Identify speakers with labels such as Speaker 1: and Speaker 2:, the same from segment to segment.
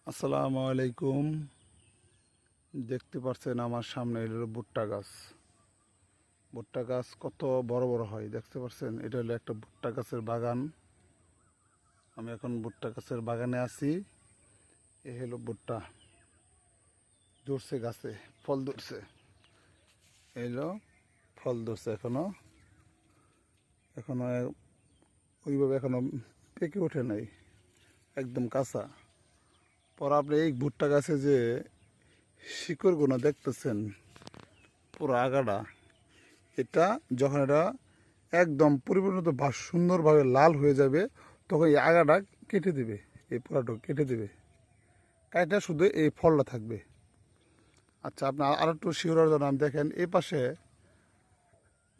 Speaker 1: আসসালামু আলাইকুম। দেখতে পাচ্ছেন আমার সামনে হলো ভুট্টা গাছ। ভুট্টা গাছ কত বড় বড় হয় দেখতে পাচ্ছেন। এটা হলো একটা ভুট্টা গাছের বাগান। আমি এখন ভুট্টা গাছের বাগানে আছি। এই হলো ভুট্টা ধরছে, গাছে ফল ধরছে। এই হলো ফল ধরছে, এখনো এখনো ওইভাবে এখনো পেকে ওঠে নাই, একদম কাঁচা। পর আপনি এই ভুট্টা গাছে যে শিকড়গুলো দেখতেছেন, পুরো আগাটা, এটা যখন এটা একদম পরিপূর্ণত বা সুন্দরভাবে লাল হয়ে যাবে, তখন এই আগাটা কেটে দেবে, এই পোড়াটা কেটে দেবে, কাইটা শুধু এই ফলটা থাকবে। আচ্ছা, আপনি আর একটু শিওরের জন্য আমি দেখেন, এই পাশে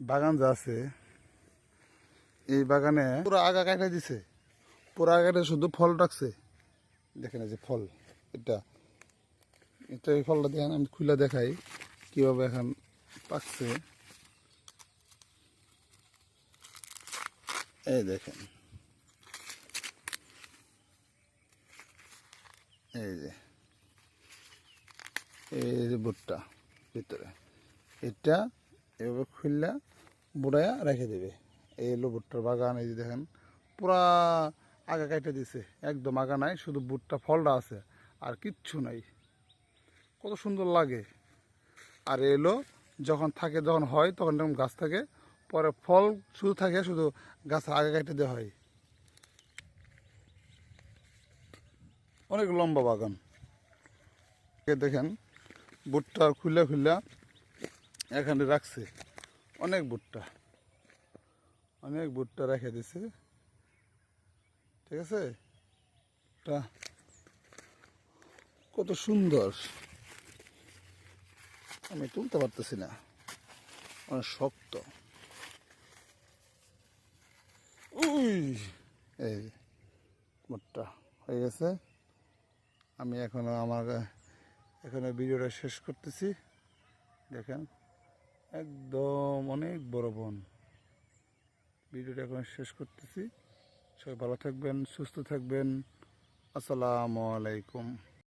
Speaker 1: বাগান যা আছে, এই বাগানে পুরো আগা কাটা দিছে, পুরো আগাটা শুধু ফল রাখছে। দেখেন এই যে ফল, এটা এটা এই ফলটা দেখেন, আমি খুলে দেখাই কীভাবে এখন পাকছে। এই দেখেন, এই যে এই যে ভুট্টা ভিতরে, এটা এভাবে খুললা বুড়াইয়া রেখে দেবে। এই হলো ভুট্টার বাগান। এই যে দেখেন, পুরা আগা কাটে দিছে, একদম আগা নাই, শুধু ভুট্টা ফলটা আছে, আর কিচ্ছু নাই। কত সুন্দর লাগে। আর এলো যখন থাকে, যখন হয় তখন এরকম গাছ থাকে, পরে ফল শুধু থাকে, শুধু গাছ আগা কাটে দেওয়া হয়। অনেক লম্বা বাগান। দেখেন ভুট্টা খুলে খুলে এখানে রাখছে, অনেক ভুট্টা, অনেক ভুট্টা রেখে দিছে। ঠিক আছে, এটা কত সুন্দর, আমি তুলতে পারতেছি না, অনেক শক্ত। উই, এই ভুট্টা হয়ে গেছে। আমি এখানে ভিডিওটা শেষ করতেছি। দেখেন, একদম অনেক বড় বন। ভিডিওটা এখন শেষ করতেছি। সবাই ভালো থাকবেন, সুস্থ থাকবেন। আসসালামু আলাইকুম।